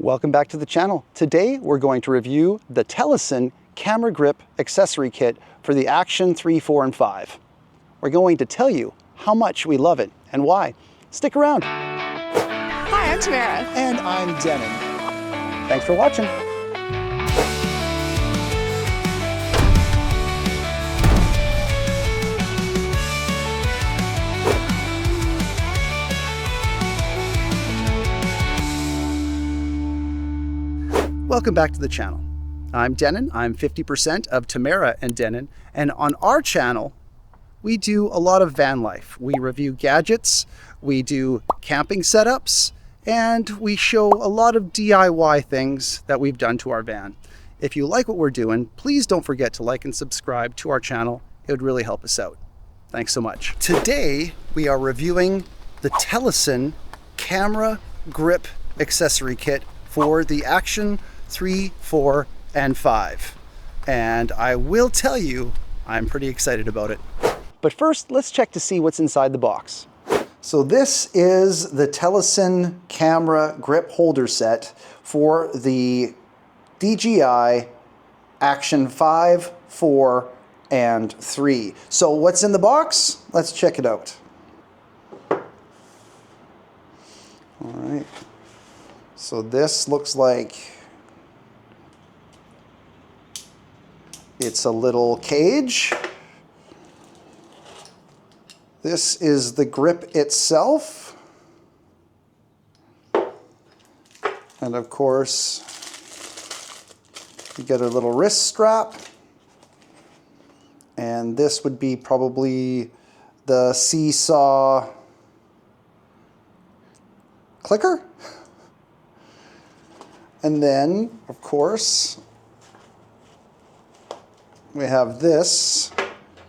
Welcome back to the channel. Today we're going to review the TELESIN Camera Grip accessory kit for the Action 3, 4, and 5. We're going to tell you how much we love it and why. Stick around. Hi, I'm Tamara. And I'm Denon. Thanks for watching. Welcome back to the channel. I'm Denon. I'm 50% of Tamara and Denon. And on our channel, we do a lot of van life. We review gadgets, we do camping setups, and we show a lot of DIY things that we've done to our van. If you like what we're doing, please don't forget to like and subscribe to our channel. It would really help us out. Thanks so much. Today, we are reviewing the TELESIN Camera Grip accessory kit for the Action 3, 4, and 5. And I will tell you, I'm pretty excited about it. But first, let's check to see what's inside the box. So this is the TELESIN Camera Grip holder set for the DJI Action 5, 4, and 3. So what's in the box? Let's check it out. All right. So this looks like it's a little cage. This is the grip itself. And of course, you get a little wrist strap. And this would be probably the seesaw clicker. And then, of course, we have this,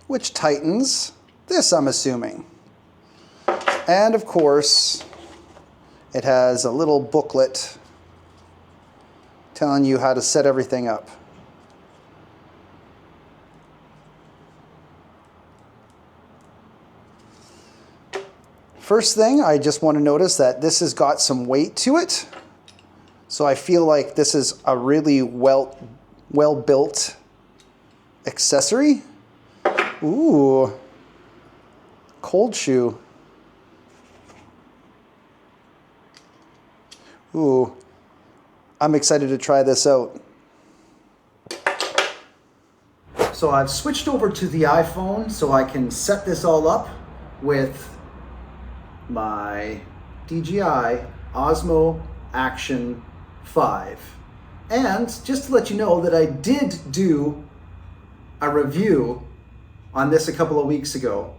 which tightens this, I'm assuming. And of course, it has a little booklet telling you how to set everything up. First thing, I just want to notice that this has got some weight to it. So I feel like this is a really well-built accessory. Ooh, cold shoe. Ooh, I'm excited to try this out. So I've switched over to the iPhone so I can set this all up with my DJI Osmo Action 5. And just to let you know that I did do a review on this a couple of weeks ago,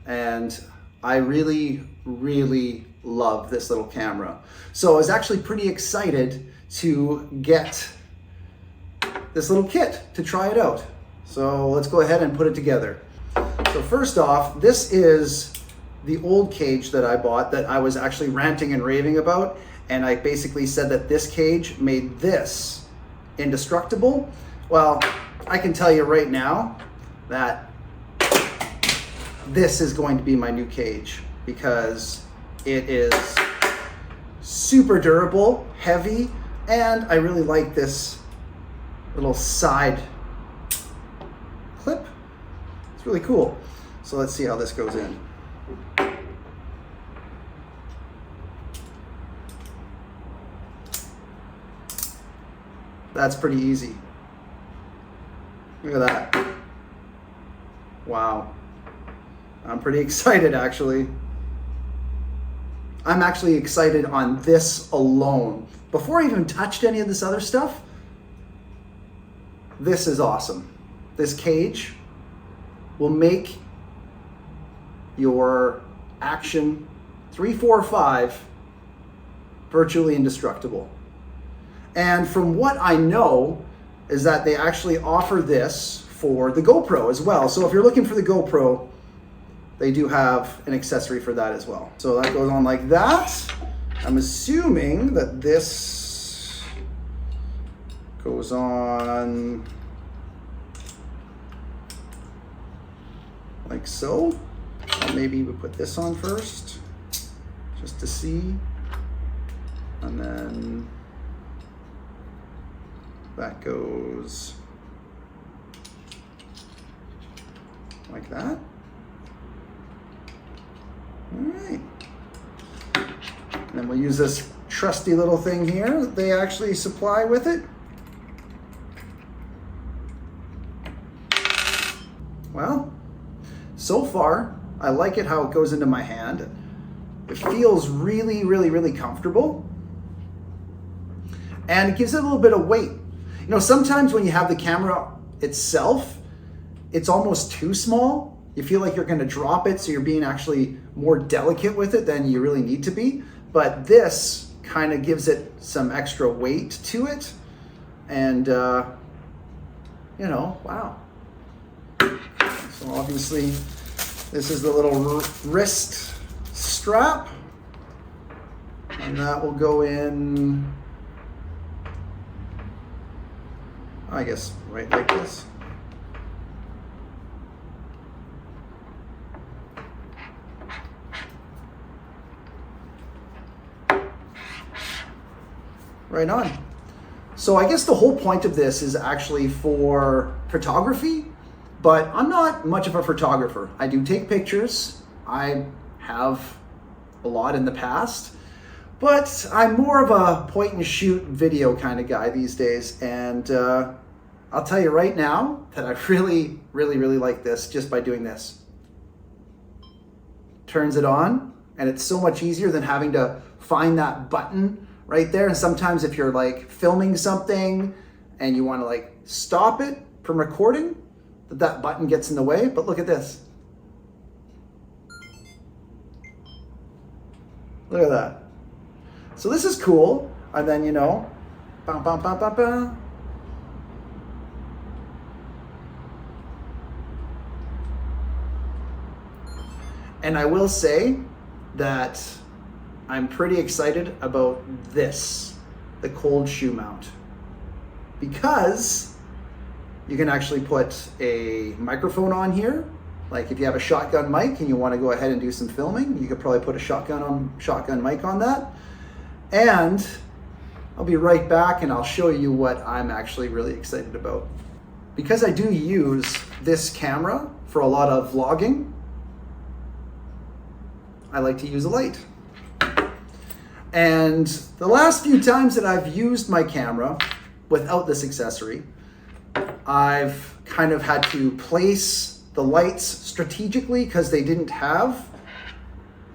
and I really love this little camera. So I was actually pretty excited to get this little kit to try it out. So let's go ahead and put it together. So first off, this is the old cage that I bought that I was actually ranting and raving about, and I basically said that this cage made this indestructible. Well, I can tell you right now that this is going to be my new cage because it is super durable, heavy, and I really like this little side clip. It's really cool. So let's see how this goes in. That's pretty easy. Look at that. Wow. I'm pretty excited, actually. I'm actually excited on this alone. Before I even touched any of this other stuff, this is awesome. This cage will make your Action 3, 4, 5 virtually indestructible. And from what I know is that they actually offer this for the GoPro as well. So if you're looking for the GoPro, they do have an accessory for that as well. So that goes on like that. I'm assuming that this goes on like so. Maybe we put this on first, just to see. And then That goes like that. All right. And then we'll use this trusty little thing here that they actually supply with it. Well, so far, I like it how it goes into my hand. It feels really, really, really comfortable. And it gives it a little bit of weight. You know, sometimes when you have the camera itself, it's almost too small. You feel like you're gonna drop it, so you're being actually more delicate with it than you really need to be. But this kind of gives it some extra weight to it. And, you know, wow. So obviously, this is the little wrist strap. And that will go in, I guess, right like this. Right on. So I guess the whole point of this is actually for photography, but I'm not much of a photographer. I do take pictures. I have a lot in the past, but I'm more of a point and shoot video kind of guy these days. And I'll tell you right now that I really, really, really like this just by doing this. Turns it on, and it's so much easier than having to find that button right there. And sometimes if you're like filming something and you want to like stop it from recording, that button gets in the way. But look at this. Look at that. So this is cool. And then, you know, bam, bam, bam, bam, bam. And I will say that I'm pretty excited about this, the cold shoe mount, because you can actually put a microphone on here. Like if you have a shotgun mic and you want to go ahead and do some filming, you could probably put a shotgun mic on that. And I'll be right back and I'll show you what I'm actually really excited about. Because I do use this camera for a lot of vlogging, I like to use a light. And the last few times that I've used my camera without this accessory, I've kind of had to place the lights strategically because they didn't have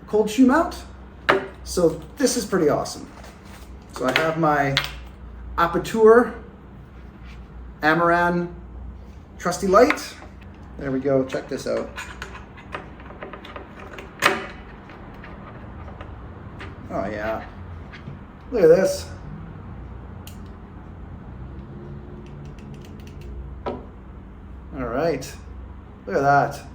a cold shoe mount. So this is pretty awesome. So I have my Aperture Amaran trusty light. There we go, check this out. Oh yeah, look at this. All right, look at that. A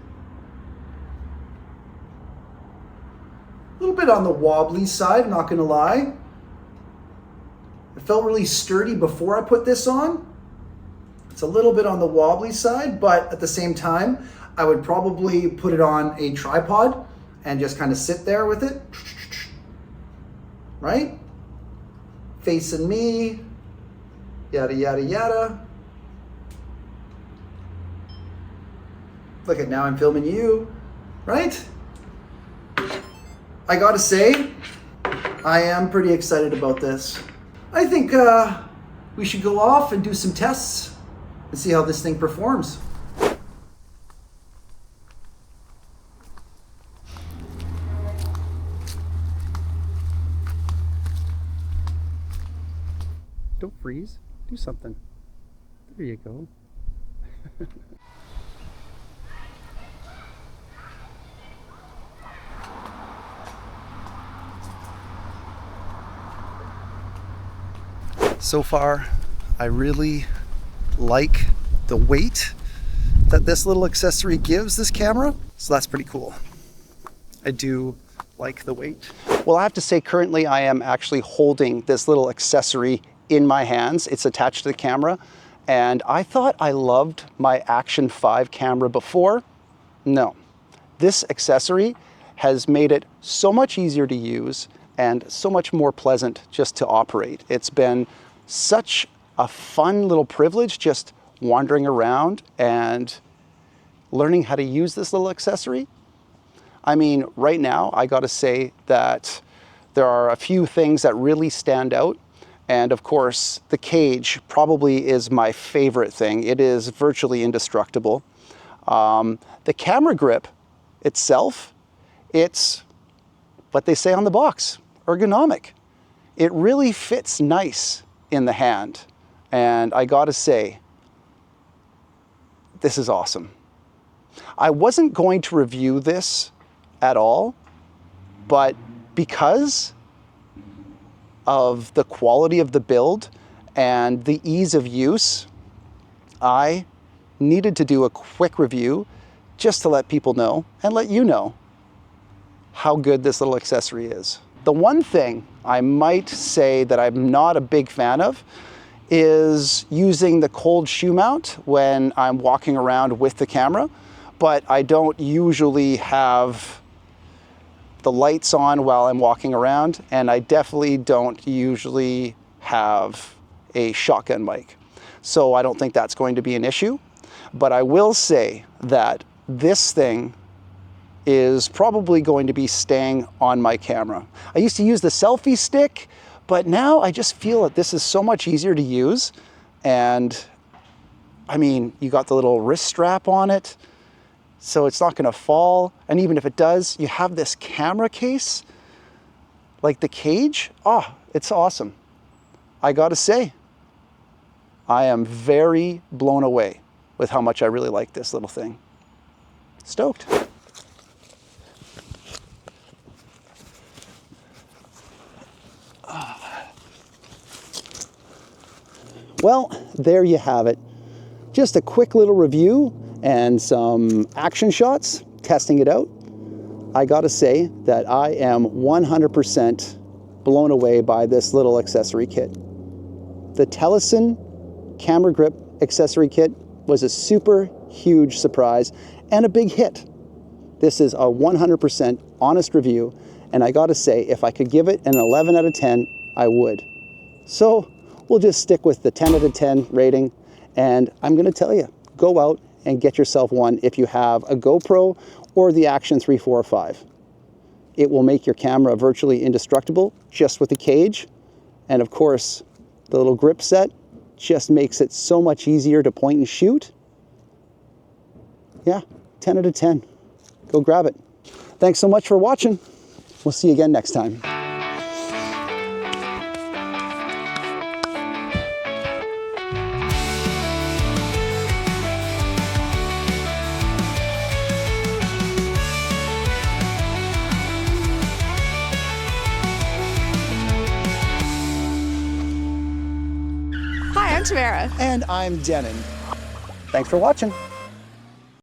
little bit on the wobbly side, not gonna lie. It felt really sturdy before I put this on. It's a little bit on the wobbly side, but at the same time, I would probably put it on a tripod and just kind of sit there with it. Right? Facing me, yada, yada, yada. Look at now I'm filming you, right? I gotta say, I am pretty excited about this. I think we should go off and do some tests and see how this thing performs. Don't freeze. Do something. There you go. So far, I really like the weight that this little accessory gives this camera. So that's pretty cool. I do like the weight. Well, I have to say currently I am actually holding this little accessory in my hands. It's attached to the camera, and I thought I loved my Action 5 camera before. No, this accessory has made it so much easier to use and so much more pleasant just to operate. It's been such a fun little privilege just wandering around and learning how to use this little accessory. I mean, right now, I gotta say that there are a few things that really stand out. And of course, the cage probably is my favorite thing. It is virtually indestructible. The camera grip itself, it's what they say on the box, ergonomic. It really fits nice in the hand. And I gotta say, this is awesome. I wasn't going to review this at all, but because of the quality of the build and the ease of use, I needed to do a quick review just to let people know and let you know how good this little accessory is. The one thing I might say that I'm not a big fan of is using the cold shoe mount when I'm walking around with the camera, but I don't usually have the lights on while I'm walking around, and I definitely don't usually have a shotgun mic. So I don't think that's going to be an issue, but I will say that this thing is probably going to be staying on my camera. I used to use the selfie stick, but now I just feel that this is so much easier to use. And I mean, you got the little wrist strap on it, so it's not gonna fall. And even if it does, you have this camera case, like the cage. Oh, it's awesome. I gotta say, I am very blown away with how much I really like this little thing. Stoked. Well, there you have it. Just a quick little review and some action shots, testing it out. I gotta say that I am 100% blown away by this little accessory kit. The TELESIN Camera Grip accessory kit was a super huge surprise and a big hit. This is a 100% honest review, and I gotta say, if I could give it an 11 out of 10, I would. So we'll just stick with the 10 out of 10 rating, and I'm gonna tell you, go out and get yourself one if you have a GoPro or the Action 3, 4, or 5. It will make your camera virtually indestructible just with the cage, and of course, the little grip set just makes it so much easier to point and shoot. Yeah, 10 out of 10. Go grab it. Thanks so much for watching. We'll see you again next time. Hi, I'm Tamara. And I'm Denon. Thanks for watching.